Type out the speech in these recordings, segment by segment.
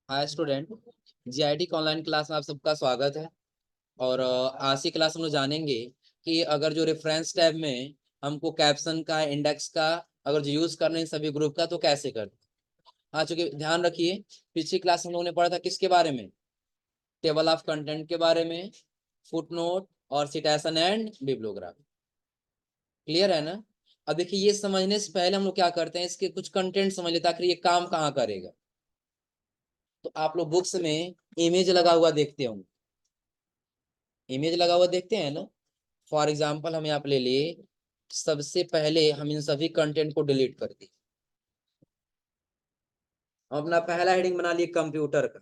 Hi student. GIT के online class में आप सबका स्वागत है। और आज की क्लास हम लोग जानेंगे कि अगर जो रेफरेंस टैब में हमको कैप्शन का इंडेक्स का अगर जो यूज करने हैं सभी ग्रुप का तो कैसे करते हैं। हाँ, चूंकि ध्यान रखिए पिछली क्लास हम लोगों ने पढ़ा था किसके बारे में, टेबल ऑफ कंटेंट के बारे में, फुटनोट और सिटेशन एंड बिब्लियोग्राफी। क्लियर है ना। अब देखिए ये समझने से पहले हम लोग क्या करते हैं, इसके कुछ कंटेंट समझ लेते हैं आखिर ये काम कहाँ करेगा। तो आप लोग बुक्स में इमेज लगा हुआ देखते होंगे, इमेज लगा हुआ देखते हैं ना। फॉर एग्जाम्पल हम यहाँ पे ले लिए, सबसे पहले हम इन सभी कंटेंट को डिलीट कर दिए। हम अपना पहला हेडिंग बना लिए कंप्यूटर का,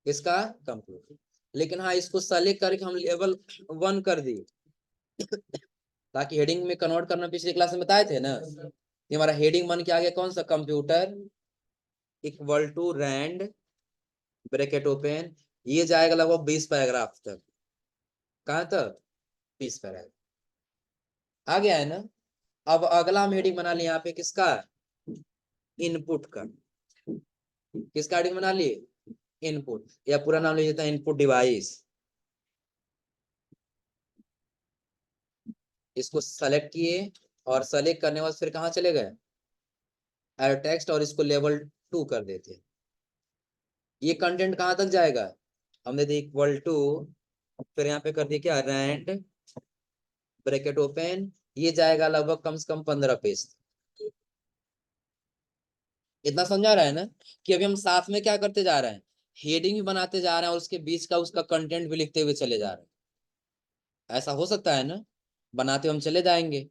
इसका कंप्यूटर। लेकिन हाँ, इसको सेलेक्ट करके हम लेवल 1 कर दिए ताकि हेडिंग में कन्वर्ट करना पिछली क्लास में बताए थे ना। ये हमारा हेडिंग बन के आ गया कौन सा, computer equal to rand bracket open. ये जाएगा लगभग 20 पैराग्राफ तक। कहाँ तक? 20 पैराग्राफ आ गया है ना। अब अगला हम हेडिंग बना लिए यहाँ पे किसका, इनपुट का। किसका हेडिंग बना लिए, इनपुट, या पूरा नाम ले लेते हैं इनपुट डिवाइस। इसको सेलेक्ट किए और सेलेक्ट करने के बाद फिर कहाँ चले गए, एड टेक्स्ट, और इसको लेवल 2 कर देते हैं। ये कंटेंट कहाँ तक जाएगा, हमने दे इक्वल टू, फिर यहाँ पे कर दिया क्या, रैंड ब्रैकेट ओपन। ये जाएगा लगभग कम से कम 15 पेज। इतना समझा रहा है ना, कि अभी हम साथ में क्या करते जा रहे हैं, हेडिंग भी बनाते जा रहे हैं और उसके बीच का उसका कंटेंट भी लिखते हुए चले जा रहे हैं। ऐसा हो सकता है ना, बनाते हम चले जाएंगे।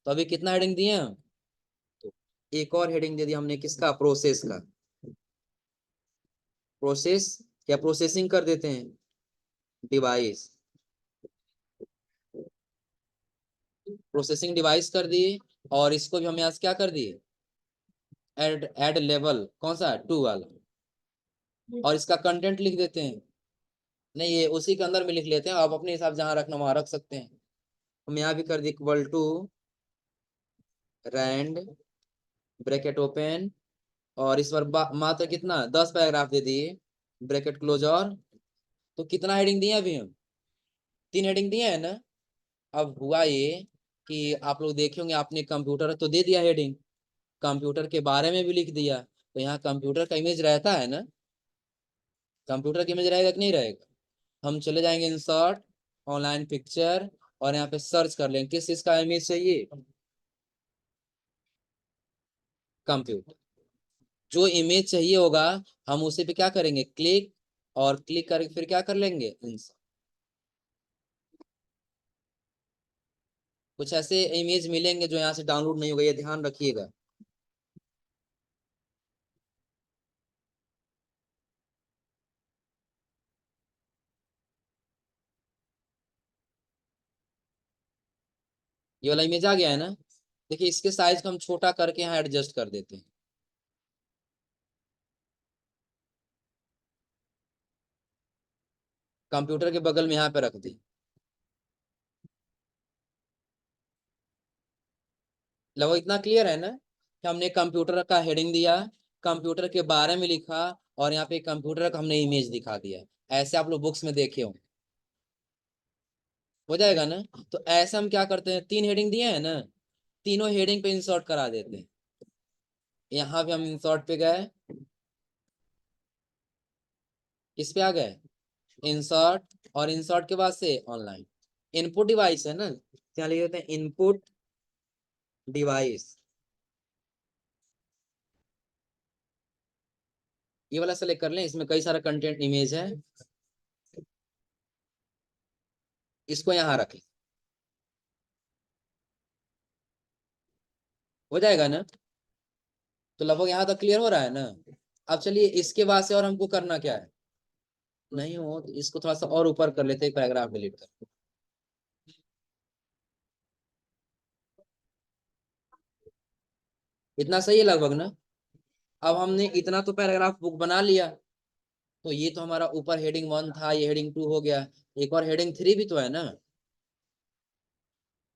तो अभी कितना हेडिंग दिए हम, तो एक और हेडिंग दे दिया हमने किसका, प्रोसेस का। प्रोसेस क्या, प्रोसेसिंग कर देते हैं डिवाइस, प्रोसेसिंग डिवाइस कर दिए। और इसको भी हम यहाँ से क्या कर दिए, ऐड ऐड लेवल कौन सा, 2 वाला। और इसका कंटेंट लिख देते हैं, नहीं ये उसी के अंदर में लिख लेते हैं, आप अपने हिसाब जहां रखना वहां रख सकते हैं। हम यहाँ भी कर दिए equal to rand bracket open. और इस बार मात्र कितना, 10 पैराग्राफ दे दिए, ब्रैकेट क्लोज। और तो कितना हेडिंग दिए अभी हम, 3 हेडिंग दिए है ना। अब हुआ ये कि आप लोग देखे होंगे, आपने कंप्यूटर तो दे दिया हेडिंग, कंप्यूटर के बारे में भी लिख दिया, तो यहाँ कंप्यूटर का इमेज रहता है ना, कंप्यूटर का इमेज रहेगा कि नहीं रहेगा। हम चले जाएंगे इंसर्ट ऑनलाइन पिक्चर, और यहाँ पे सर्च कर लेंगे किस चीज का इमेज चाहिए, कंप्यूटर। जो इमेज चाहिए होगा हम उसे पे क्या करेंगे, क्लिक, और क्लिक करके फिर क्या कर लेंगे, इंसर्ट। कुछ ऐसे इमेज मिलेंगे जो यहाँ से डाउनलोड नहीं होगा, ये ध्यान रखिएगा। ये वाला इमेज आ गया है ना। देखिए इसके साइज को हम छोटा करके यहाँ एडजस्ट कर देते हैं। कंप्यूटर के बगल में यहाँ पे रख दी। लगभग इतना क्लियर है ना, कि हमने कंप्यूटर का हेडिंग दिया, कंप्यूटर के बारे में लिखा, और यहाँ पे कंप्यूटर का हमने इमेज दिखा दिया। ऐसे आप लोग बुक्स में देखे हो जाएगा ना। तो ऐसे हम क्या करते हैं, 3 हेडिंग दिए हैं ना, तीनों हेडिंग पे इंसर्ट करा देते हैं। यहाँ पे हम इंसर्ट पे गए, किस पे आ गए, इंसर्ट, और इंसर्ट के बाद से ऑनलाइन। इनपुट डिवाइस है ना, क्या लिख देते हैं, इनपुट डिवाइस। ये वाला सेलेक्ट कर लें, इसमें कई सारा कंटेंट इमेज है, इसको यहाँ रखें। हो जाएगा ना। तो लगभग यहाँ तक क्लियर हो रहा है ना। अब चलिए इसके बाद से और हमको करना क्या है, नहीं हो तो इसको थोड़ा सा और ऊपर कर लेते हैं, पैराग्राफ डिलीट कर। इतना सही है लगभग ना। अब हमने इतना तो पैराग्राफ बुक बना लिया, तो ये तो हमारा ऊपर हेडिंग 1 था, ये हेडिंग 2 हो गया। एक और हेडिंग 3 भी तो है ना,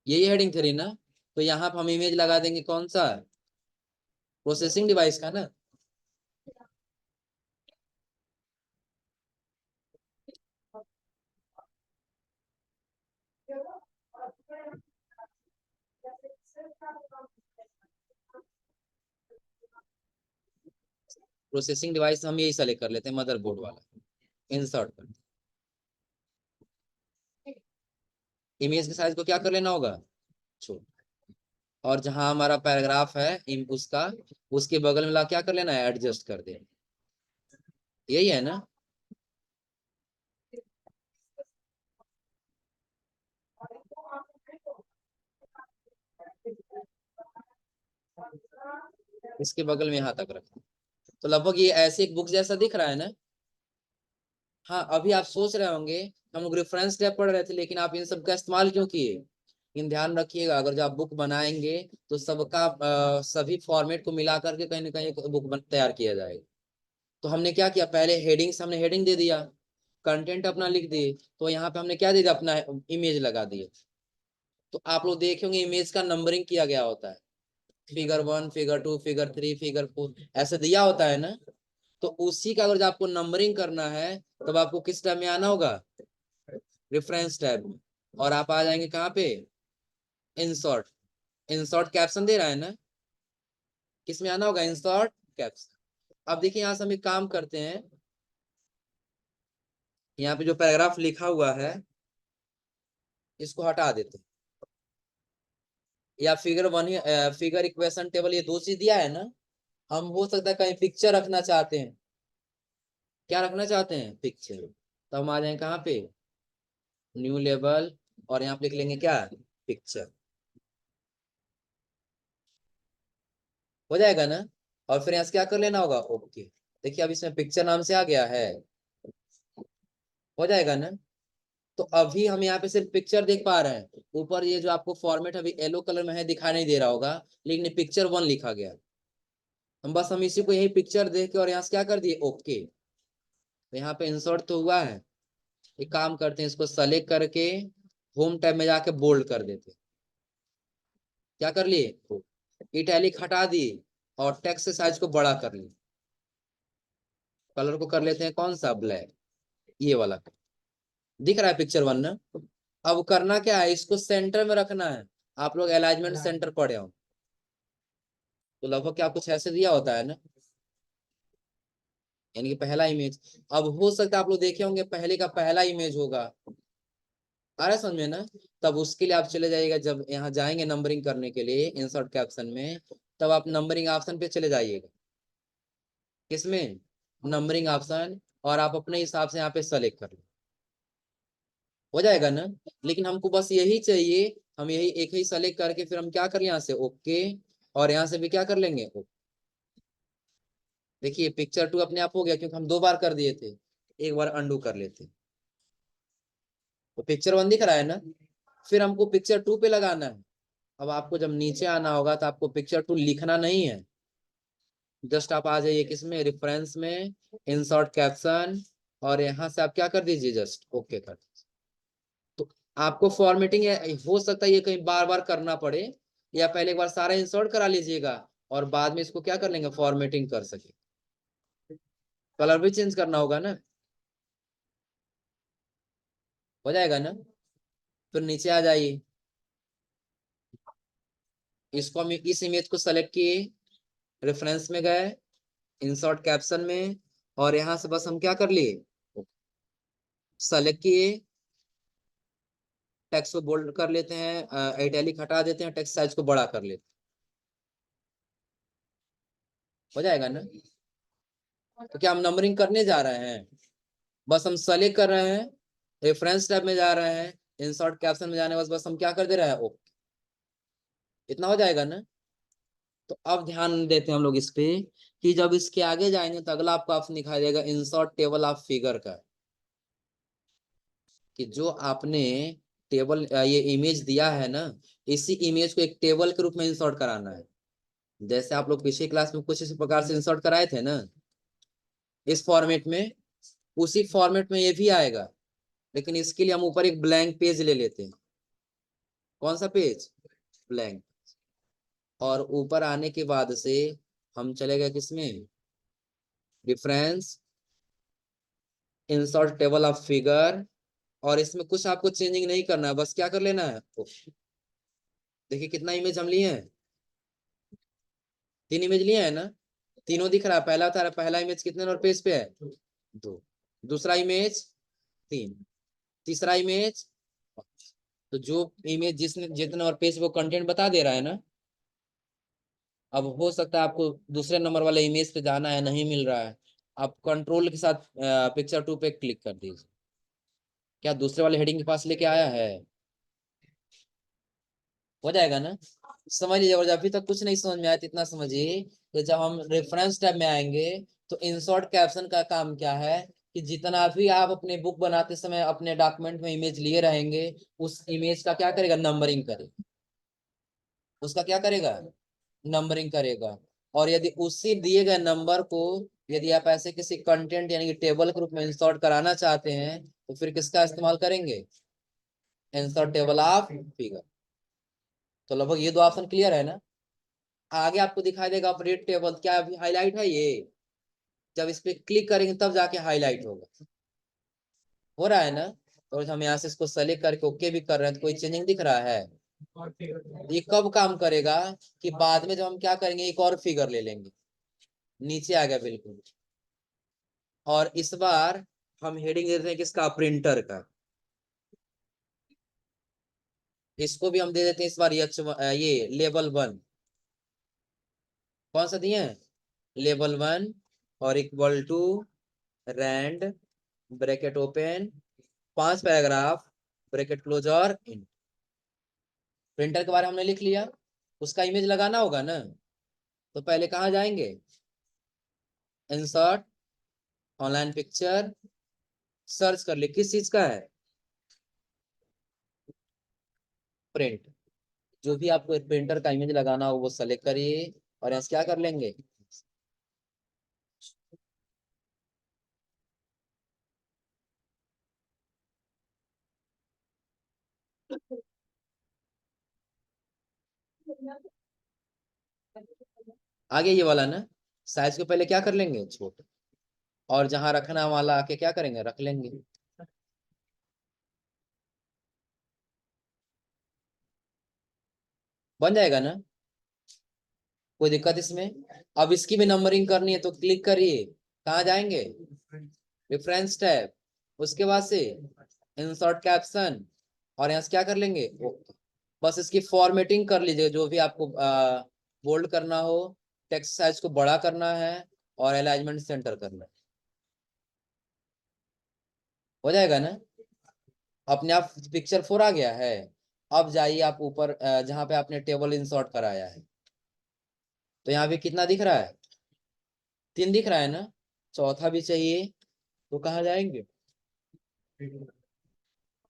यही हेडिंग 3 ना। तो यहाँ पर हम इमेज लगा देंगे कौन सा, प्रोसेसिंग डिवाइस का ना। प्रोसेसिंग डिवाइस हम यही सेलेक्ट कर लेते हैं, मदरबोर्ड वाला, इंसर्ट कर। इमेज के साइज को क्या कर लेना होगा, छोड़। और जहां हमारा पैराग्राफ है उसका, उसके बगल में ला क्या कर लेना है, एडजस्ट कर दे। यही है ना। इसके बगल में यहाँ तक रख। तो लगभग ये ऐसे एक बुक जैसा दिख रहा है ना। हाँ, अभी आप सोच रहे होंगे हम लोग रेफरेंस टैब पढ़ रहे थे, लेकिन आप इन सब का इस्तेमाल क्यों किए। इन ध्यान रखिएगा, अगर जब आप बुक बनाएंगे तो सबका सभी फॉर्मेट को मिला करके कहीं ना कहीं एक बुक तैयार किया जाएगा। तो हमने क्या किया, पहले हेडिंग्स हमने हेडिंग दे दिया, कंटेंट अपना लिख दिए, तो यहाँ पे हमने क्या दे दिया, अपना इमेज लगा दिए। तो आप लोग देखे होंगे इमेज का नंबरिंग किया गया होता है, फिगर 1, फिगर 2, फिगर 3, फिगर 4, ऐसे दिया होता है ना। तो उसी का अगर जो आपको नंबरिंग करना है, तब आपको किस टैब में आना होगा, रेफरेंस टैब में। और आप आ जाएंगे कहाँ पे, इंसर्ट। इंसर्ट कैप्शन दे रहा है ना, किस में आना होगा, इंसर्ट कैप्शन। अब देखिए यहाँ से हम एक काम करते हैं, यहाँ पे जो पैराग्राफ लिखा हुआ है इसको हटा देते हैं, या फिगर 1 फिगर इक्वेशन टेबल, ये दो चीज दिया है ना। हम हो सकता है कहीं पिक्चर रखना चाहते हैं, क्या रखना चाहते हैं, पिक्चर। तो हम आ जाएंगे कहाँ पे, न्यू लेवल, और यहाँ पे लिख लेंगे क्या, पिक्चर। हो जाएगा ना। और फिर यहाँ से क्या कर लेना होगा, ओके। देखिए अब इसमें पिक्चर नाम से आ गया है, हो जाएगा ना। तो अभी हम यहाँ पे सिर्फ पिक्चर देख पा रहे हैं, ऊपर ये जो आपको फॉर्मेट अभी येलो कलर में है दिखाई नहीं दे रहा होगा, लेकिन पिक्चर 1 लिखा गया। हम इसी को यही पिक्चर देख के और यहाँ से क्या कर दिए, ओके। तो यहाँ पे इंसर्ट तो हुआ है। एक काम करते हैं, इसको सेलेक्ट करके होम टैब में जाके बोल्ड कर देते हैं। क्या कर लिए, इटैलिक हटा दिए, और टेक्स्ट साइज को बड़ा कर लिए। कलर को कर लेते हैं कौन सा, ब्लैक, ये वाला। दिख रहा है पिक्चर 1 ना। अब करना क्या है, इसको सेंटर में रखना है। आप लोग अलाइनमेंट सेंटर पढ़े हो, तो लगभग क्या कुछ ऐसे दिया होता है ना, यानी कि पहला इमेज। अब हो सकता है आप लोग देखे होंगे पहले का पहला इमेज होगा, आ रहा है समझ में ना। तब उसके लिए आप चले जाइएगा, जब यहाँ जाएंगे नंबरिंग करने के लिए इंसर्ट कैप्शन में, तब आप नंबरिंग ऑप्शन पे चले जाइएगा, किसमें, नंबरिंग ऑप्शन, और आप अपने हिसाब से यहाँ पे सेलेक्ट कर लो, हो जाएगा ना। लेकिन हमको बस यही चाहिए, हम यही एक ही सेलेक्ट करके फिर हम क्या कर यहाँ से ओके, और यहाँ से भी क्या कर लेंगे, देखिए पिक्चर 2 अपने आप हो गया, क्योंकि हम 2 बार कर दिए थे। एक बार अंडू कर लेते, तो पिक्चर 1 दिख रहा है ना। फिर हमको पिक्चर 2 पे लगाना है। अब आपको जब नीचे आना होगा तो आपको पिक्चर 2 लिखना नहीं है, जस्ट आप आ जाइए किसमें, रेफरेंस में, इंसर्ट कैप्शन, और यहाँ से आप क्या कर दीजिए, जस्ट ओके कर दीजिए। तो आपको फॉर्मेटिंग हो सकता है ये कहीं बार बार करना पड़े, या पहले एक बार सारा इंसर्ट करा लीजिएगा, और बाद में इसको क्या कर लेंगे, फॉर्मेटिंग कर सके। कलर भी चेंज करना होगा ना, हो जाएगा ना। फिर नीचे आ जाइए, इसको हम इस इमेज को सेलेक्ट किए, रेफरेंस में गए, इंसर्ट कैप्शन में, और यहां से बस हम क्या कर लिए, सेलेक्ट किए, टेक्स्ट को बोल्ड कर लेते हैं, इटैलिक हटा देते हैं, टेक्स्ट साइज को बड़ा कर लेते हैं, हो जाएगा ना। तो क्या हम नंबरिंग करने जा रहे हैं, बस हम सेलेक्ट कर रहे हैं, रेफरेंस टैब में जा रहे हैं, इंसर्ट कैप्शन में जाने बस बस हम क्या कर दे रहे हैं, ओके। इतना हो जाएगा ना। तो अब ध्यान देते हैं हम लोग इस पे, कि जब इसके आगे जाएंगे तो अगला आपको ऑप्शन दिखाई देगा, इंसर्ट टेबल ऑफ फिगर का, कि जो आपने टेबल ये इमेज दिया है ना, इसी इमेज को एक टेबल के रूप में इंसर्ट कराना है। जैसे आप लोग पिछली क्लास में कुछ इस प्रकार से इंसर्ट कराए थे ना, इस फॉर्मेट में, उसी फॉर्मेट में ये भी आएगा। लेकिन इसके लिए हम ऊपर एक ब्लैंक पेज ले लेते हैं। कौन सा पेज, ब्लैंक। और ऊपर आने के बाद से हम चले गए किसमें, difference, insert table of figure, और इसमें कुछ आपको चेंजिंग नहीं करना है, बस क्या कर लेना है, देखिए कितना इमेज हम लिए हैं, 3 इमेज लिए हैं ना। तीनों दिख रहा है। पहला इमेज कितने नंबर पेज पे है? 2। दूसरा इमेज 3। तीसरा इमेज। तो जो इमेज जिसने जितने नंबर पेज पे वो कंटेंट बता दे रहा है ना। अब हो सकता है आपको दूसरे नंबर वाले इमेज पे जाना है, नहीं मिल रहा है। आप कंट्रोल के साथ पिक्चर 2 पे क्लिक कर दीजिए। क्या दूसरे वाले हेडिंग के पास लेके आया है? हो जाएगा ना? समझ लीजिए। और अभी तक कुछ नहीं समझ में आया तो इतना समझिए कि जब हम रेफरेंस टैब में आएंगे तो इंसर्ट कैप्शन का काम क्या है कि जितना भी आप अपने बुक बनाते समय अपने डॉक्यूमेंट में इमेज लिए रहेंगे, उस इमेज का क्या करेगा? नंबरिंग करेगा। उसका क्या करेगा? नंबरिंग करेगा। और यदि उसी दिए गए नंबर को यदि आप ऐसे किसी कंटेंट यानी कि टेबल के रूप में इंसर्ट कराना चाहते हैं तो फिर किसका इस्तेमाल करेंगे? Insert table of figure. तो लगभग ये दो ऑप्शन क्लियर है ना? आगे आपको दिखाई देगा अपडेट टेबल, क्या अभी हाईलाइट है ये? जब इस पे क्लिक करेंगे तब जाके हाईलाइट होगा। हो रहा है ना? तो हम यहाँ से इसको सेलेक्ट करके ओके भी कर रहे हैं तो कोई चेंजिंग दिख रहा है? ये कब काम करेगा कि बाद में जब हम क्या करेंगे, एक और फिगर ले लेंगे। नीचे आ गया बिल्कुल। और इस बार हम हेडिंग दे देते हैं किसका? प्रिंटर का। इसको भी हम दे देते हैं इस बार ये लेवल 1। कौन सा दिए हैं? लेवल 1। और equal to rand bracket open 5 paragraph bracket close और इन। प्रिंटर के बारे में हमने लिख लिया। उसका इमेज लगाना होगा ना। तो पहले कहाँ जाएंगे? इंसर्ट ऑनलाइन पिक्चर, सर्च कर ले किस चीज का है? प्रिंट। जो भी आपको प्रिंटर का इमेज लगाना हो वो सेलेक्ट करिए और यहाँ से क्या कर लेंगे? आगे ये वाला ना, साइज को पहले क्या कर लेंगे? छोटा। और जहां रखना वाला आके क्या करेंगे? रख लेंगे। बन जाएगा ना? कोई दिक्कत इसमें? अब इसकी भी नंबरिंग करनी है तो क्लिक करिए। कहाँ जाएंगे? Reference tab. उसके बाद से इंसर्ट कैप्शन। और यहाँ से क्या कर लेंगे? बस इसकी फॉर्मेटिंग कर लीजिए जो भी आपको बोल्ड करना हो। टेक्स्ट साइज को बड़ा करना है और अलाइनमेंट सेंटर करना है। हो जाएगा ना? अपने आप पिक्चर 4 आ गया है। अब जाइए आप ऊपर जहां पे आपने टेबल इंसर्ट कराया है। तो यहाँ पे कितना दिख रहा है? 3 दिख रहा है ना? चौथा भी चाहिए। तो कहाँ जाएंगे?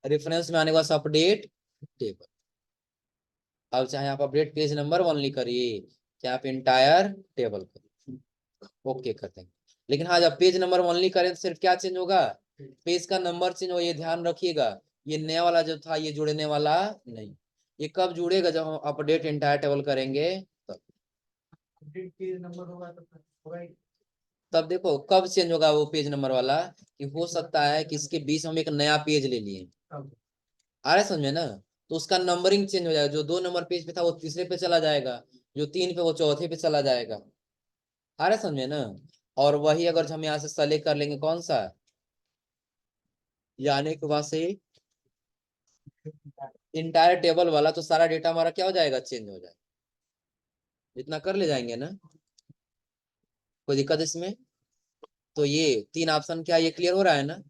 रेफरेंस में आने के बाद अपडेट टेबल। अब चाहे आप अपडेट पेज नंबर ओनली करिए, चाहे आप इंटायर टेबल करिए, ओके कर देंगे। लेकिन हाँ, जब पेज नंबर ओनली करें तो सिर्फ क्या चेंज होगा? पेज का नंबर चेंज हो, ये ध्यान रखिएगा। ये नया वाला जो था ये जुड़ने वाला नहीं। ये कब जुड़ेगा? जब हम अपडेट इंटायर टेबल करेंगे तब। तब देखो कब चेंज होगा वो पेज नंबर वाला, कि हो सकता है कि इसके बीच हम एक नया पेज ले लिए। आ रहा है समझ में ना? तो उसका नंबरिंग चेंज हो जाएगा। जो 2 नंबर पेज पे था वो तीसरे पे चला जाएगा, जो 3 पे वो चौथे पे चला जाएगा। आ रहा है समझ में ना? और वही अगर हम यहाँ से सेलेक्ट कर लेंगे कौन सा, यानी कि वहां से इंटायर टेबल वाला, तो सारा डेटा हमारा क्या हो जाएगा? चेंज हो जाएगा। इतना कर ले जाएंगे ना? कोई दिक्कत इसमें? तो ये 3 ऑप्शन क्या, ये क्लियर हो रहा है ना?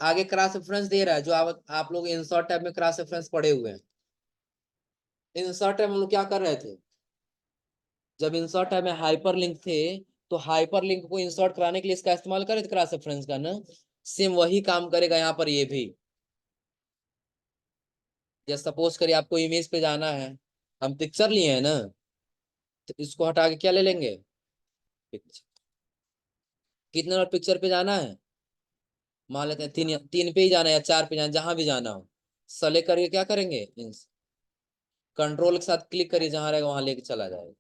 आगे क्रॉस रेफरेंस दे रहा है, जो आप लोग इंसर्ट टैब में क्रॉस रेफरेंस पढ़े हुए हैं। इंसर्ट टैब में हम लोग क्या कर रहे थे? जब इंसर्ट टैब में हाइपर लिंक थे तो हाइपर लिंक को इंसर्ट कराने के लिए इसका इस्तेमाल करे थे, क्रॉस रेफरेंस का ना। सेम वही काम करेगा यहाँ पर ये भी। जैसे सपोज करिए आपको इमेज पे जाना है, हम पिक्चर लिए हैं ना, तो इसको हटा के क्या ले लेंगे? पिक्चर। कितने और पिक्चर पे जाना है? मान लेते हैं 3 पे ही जाना है या 4 पे जाना है, जहां भी जाना हो। सेलेक्ट करके क्या करेंगे? कंट्रोल के साथ क्लिक करिए, जहां रहेगा वहां लेके चला जाएगा।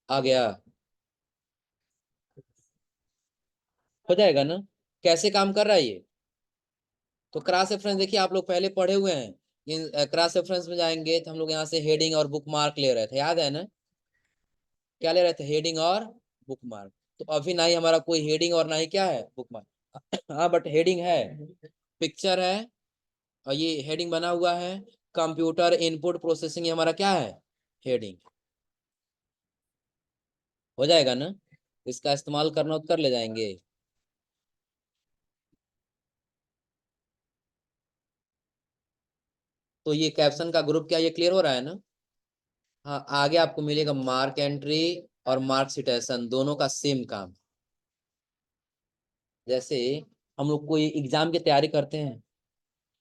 आ गया? हो जाएगा ना? कैसे काम कर रहा है ये? तो क्रॉस रेफरेंस देखिए, आप लोग पहले पढ़े हुए हैं। इन क्रॉस रेफरेंस में जाएंगे तो हम लोग यहाँ से हेडिंग और बुक मार्क ले रहे थे, याद है ना? क्या ले रहे थे, हेडिंग और बुक मार्क। तो अभी ना ही हमारा कोई हेडिंग और ना ही क्या है, बुक मार्क। हाँ बट हेडिंग है, पिक्चर है, और ये हेडिंग बना हुआ है, कंप्यूटर इनपुट प्रोसेसिंग, ये हमारा क्या है, हेडिंग। हो जाएगा ना, इसका इस्तेमाल करना हो तो कर ले जाएंगे। तो ये कैप्शन का ग्रुप क्या, ये क्लियर हो रहा है ना। हाँ आगे आपको मिलेगा मार्क एंट्री और मार्क सिटेशन, दोनों का सेम काम। जैसे हम लोग कोई एग्जाम की तैयारी करते हैं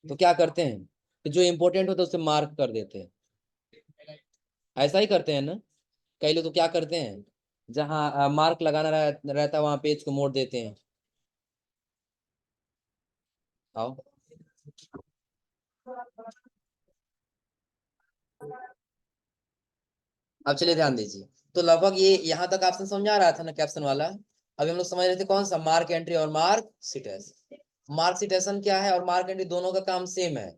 तो क्या करते हैं, कि जो इंपॉर्टेंट होता है उसे मार्क कर देते हैं, ऐसा ही करते हैं ना। कई लोग तो क्या करते हैं, जहाँ मार्क लगाना रहता है वहां पेज को मोड़ देते हैं। आओ, अब चलिए ध्यान दीजिए। तो लगभग ये यहाँ तक आपसे समझ आ रहा था ना कैप्शन वाला। अभी हम लोग समझ रहे थे कौन सा, मार्क एंट्री और मार्क सिटेशन। मार्क सिटेशन क्या है और मार्क एंट्री, दोनों का काम सेम है।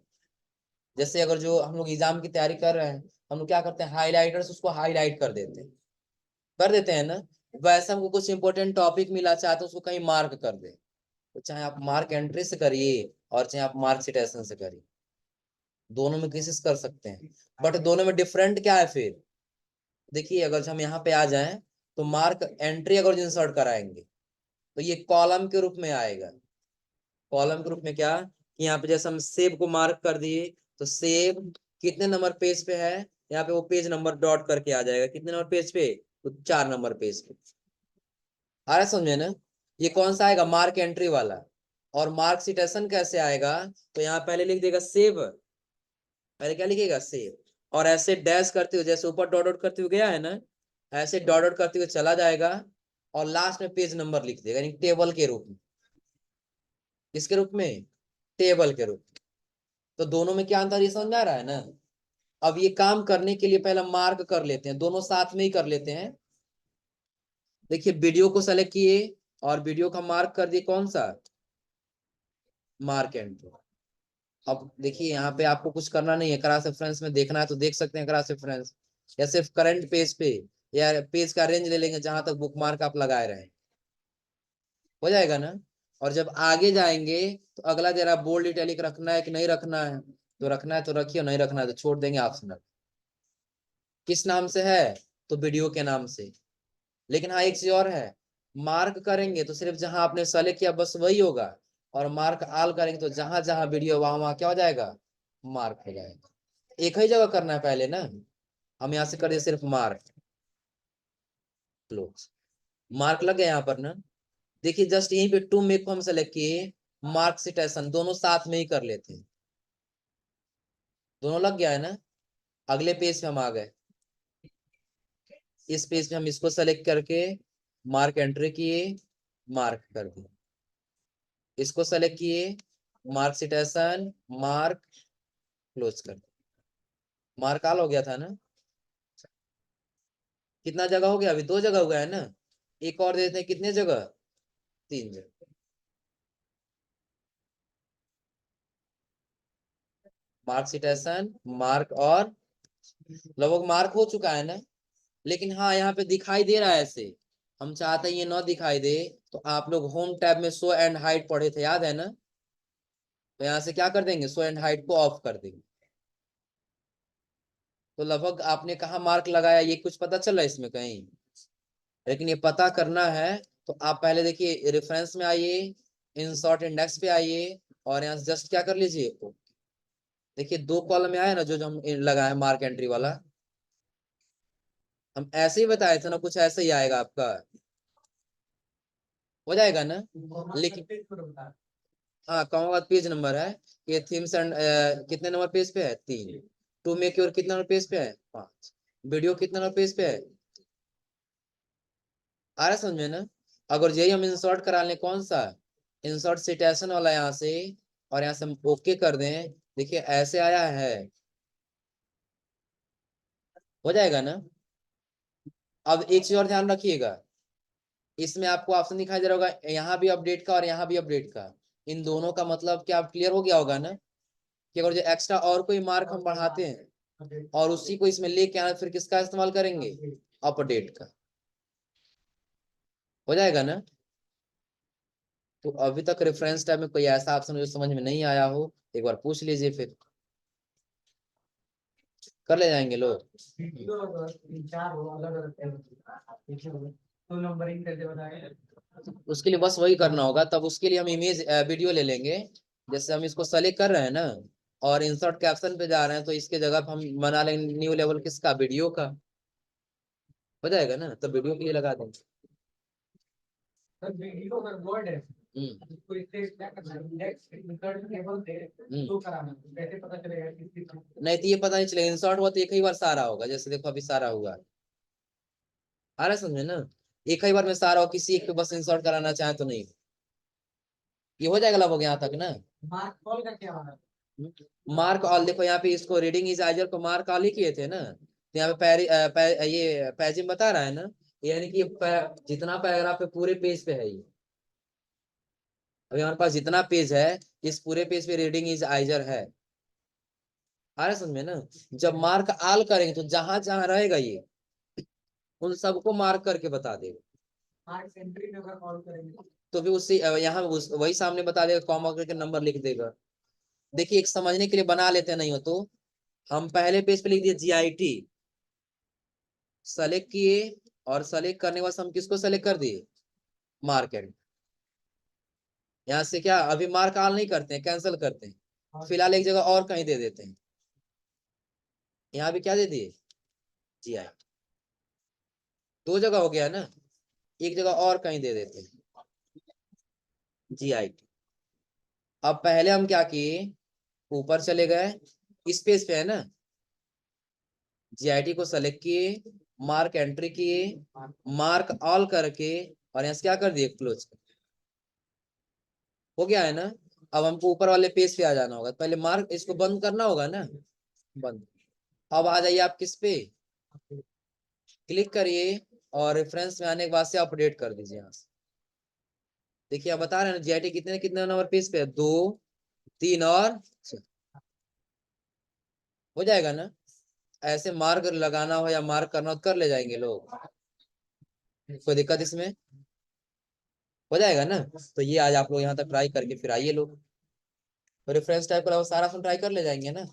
जैसे अगर जो हम लोग एग्जाम की तैयारी कर रहे हैं, हम लोग क्या करते हैं, हाईलाइटर्स उसको हाईलाइट कर देते हैं ना। वैसे हमको कुछ इंपॉर्टेंट टॉपिक मिला, चाहते हैं उसको कहीं मार्क कर दे, तो चाहे आप मार्क एंट्री से करिए और चाहे आप मार्क सिटेशन से करिए, दोनों में कोशिश कर सकते हैं। बट दोनों में डिफरेंट क्या है फिर, देखिए अगर हम यहाँ पे आ जाएं, तो मार्क एंट्री अगर इंसर्ट कराएंगे तो ये कॉलम के रूप में आएगा। कॉलम के रूप में क्या, कि यहाँ पे जैसे हम सेब को मार्क कर दिए, तो सेब कितने नंबर पेज पे है, यहाँ पे वो पेज नंबर डॉट करके आ जाएगा, कितने नंबर पेज पे, तो 4 नंबर पेज पे। आ रहा है समझे ना। ये कौन सा आएगा, मार्क एंट्री वाला। और मार्क सिटेशन कैसे आएगा, तो यहाँ पहले लिख देगा सेव, पहले क्या लिखेगा, सेव, और ऐसे डैश करते हुए, जैसे ऊपर डॉट डॉट करते हुए गया है ना, ऐसे डॉट डॉट करते हुए चला जाएगा, और लास्ट में पेज नंबर लिख देगा, यानी टेबल के रूप में। किसके रूप में, टेबल के रूप में। तो दोनों में क्या अंतर, ये समझ में आ रहा है ना। अब ये काम करने के लिए पहले मार्क कर लेते हैं, दोनों साथ में ही कर लेते हैं। देखिए वीडियो को सेलेक्ट किए और वीडियो का मार्क कर दिए, कौन सा, मार्क एंट्री। अब देखिए यहाँ पे आपको कुछ करना नहीं है, क्रॉस रेफरेंस में देखना है तो देख सकते हैं क्रॉस रेफरेंस, या सिर्फ करंट पेज पे, या पेज का रेंज ले लेंगे जहां तक बुक मार्क आप लगाए रहे, हो जाएगा ना। और जब आगे जाएंगे तो अगला जरा बोल्ड इटैलिक रखना है कि नहीं रखना है, तो रखना है तो रखिए, नहीं रखना है तो छोड़ देंगे ऑप्शनल। किस नाम से है, तो वीडियो के नाम से। लेकिन हाँ एक चीज और है, मार्क करेंगे तो सिर्फ जहां आपने सेलेक्ट किया बस वही होगा, और मार्क आल करेंगे तो जहां जहां वीडियो वहां वहां क्या हो जाएगा, मार्क हो जाएगा। एक ही जगह करना है पहले ना, हम यहाँ से कर दिए सिर्फ मार्क, क्लोज, मार्क लग गया यहाँ पर ना। देखिए जस्ट यहीं पे टू मेक को हम सेलेक्ट किए, मार्क सिटेशन दोनों साथ में ही कर लेते हैं, दोनों लग गया है ना। अगले पेज पे हम आ गए, इस पेज पे हम इसको सेलेक्ट करके मार्क एंट्री किए, मार्क कर दिए, इसको सेलेक्ट किए, मार्क सिटेशन, मार्क, क्लोज कर दिया, मार्क आल हो गया था ना। कितना जगह हो गया, अभी 2 जगह हो गया है ना। एक और देते हैं, कितने जगह, 3 जगह। मार्क सिटेशन, मार्क, और लगभग मार्क हो चुका है ना। लेकिन हाँ यहाँ पे दिखाई दे रहा है ऐसे, हम चाहते हैं ये ना दिखाई दे, तो आप लोग होम टैब में शो एंड हाइड पढ़े थे, याद है ना। तो यहाँ से क्या कर देंगे, शो एंड हाइड को ऑफ कर देंगे। तो लगभग आपने कहाँ मार्क लगाया, ये कुछ पता चल रहा है इसमें कहीं, लेकिन ये पता करना है। तो आप पहले देखिए रेफरेंस में आइए, इंसर्ट इंडेक्स पे आइए, और यहाँ से जस्ट क्या कर लीजिए, देखिए 2 कॉलम में आया ना, जो हम लगाए मार्क एंट्री वाला, हम ऐसे ही बताए थे ना, कुछ ऐसे ही आएगा आपका, हो जाएगा ना। लेकिन हाँ कहाँ का पेज नंबर है, ये थीम्स एंड कितने नंबर पेज पे है, 3। टू मेक योर कितना नंबर पेज पे है, 5। वीडियो कितना नंबर पेज पे है, आ रहा है समझ में ना। अगर यही हम इंसर्ट करा लें, कौन सा, इंसर्ट सिटेशन वाला यहाँ से, और यहाँ से हम ओके कर दें, देखिए ऐसे आया है, हो जाएगा ना। अब एक चीज और ध्यान रखिएगा, इसमें आपको ऑप्शन दिखाई दे रहा होगा, यहाँ भी अपडेट का और यहाँ भी अपडेट का। इन दोनों का मतलब क्या क्लियर हो गया होगा ना, कि अगर जो एक्स्ट्रा और कोई मार्क हम बढ़ाते हैं और उसी को इसमें लेके आना, फिर किसका इस्तेमाल करेंगे, अपडेट का। हो जाएगा ना। तो अभी तक रेफरेंस टाइप में कोई ऐसा ऑप्शन जो समझ में नहीं आया हो, एक बार पूछ लीजिए, फिर कर ले जाएंगे लोग। उसके लिए बस वही करना होगा, तब उसके लिए हम इमेज वीडियो ले लेंगे। जैसे हम इसको सेलेक्ट कर रहे हैं ना, और इंसर्ट कैप्शन पे जा रहे हैं, तो इसके जगह पे हम बना लेंगे न्यू लेवल किसका, वीडियो का। हो जाएगा ना, तो वीडियो के लिए लगा देंगे। हम्म नहीं तो ये पता नहीं चलेगा, इंसर्ट हुआ तो एक ही बार सारा होगा, जैसे देखो अभी सारा हुआ। आ रहा है समझे ना, एक ही बार में सारा हो, किसी एक पे बस इंसर्ट कराना चाहे तो नहीं। ये हो जाएगा लगभग यहाँ तक ना। मार्क ऑल देखो यहाँ पे, इसको रीडिंग इज आइजर को मार्क ऑल ही किए थे ना, तो यहाँ पे ये पैजिंग बता रहा है ना, यानी कि जितना पैराग्राफ है पूरे पेज पे है ये। अभी हमारे पास जितना पेज है, इस पूरे पेज पे रीडिंग इज आइजर है। आ रहा है समझ में ना। जब मार्क ऑल करेंगे तो जहां जहां रहेगा ये, उन सबको मार्क करके बता देगा। तो भी उससे यहाँ वही सामने बता देगा, कॉमा करके नंबर लिख देगा। देखिए एक समझने के लिए बना लेते हैं, नहीं हो तो हम पहले पेज पे लिख दिए GIT, सेलेक्ट किए, और सेलेक्ट करने के बाद हम किसको सेलेक्ट कर दिए, मार्केट। यहाँ से क्या अभी मार्क ऑल नहीं करते हैं, कैंसिल करते हैं, फिलहाल एक जगह और कहीं दे देते हैं। यहाँ भी क्या दे दिए, GIT। दो जगह हो गया ना, एक जगह और कहीं दे देते हैं, GIT। अब पहले हम क्या किए, ऊपर चले गए, इस पेज पे है ना, GIT को सेलेक्ट किए, मार्क एंट्री किए, मार्क ऑल करके, और यहाँ से क्या कर दिए, क्लोज। हो गया है ना। अब हमको ऊपर वाले पेज पे आ जाना होगा, पहले मार्क इसको बंद करना होगा ना, बंद। अब आ जाइए आप किस पे, क्लिक करिए, और रेफरेंस में आने के बाद से अपडेट कर दीजिए यहाँ से। देखिए आप बता रहे हैं ना, GIT कितने कितने नंबर पेज पे है, 2, 3 और 6। हो जाएगा ना। ऐसे मार्क लगाना हो या मार्क करना हो तो कर ले जाएंगे लोग, कोई दिक्कत इसमें। हो जाएगा ना। तो ये आज आप लोग यहाँ तक ट्राई करके फिर आइए लोग, तो रेफरेंस टाइप का सारा ट्राई कर ले जाएंगे ना।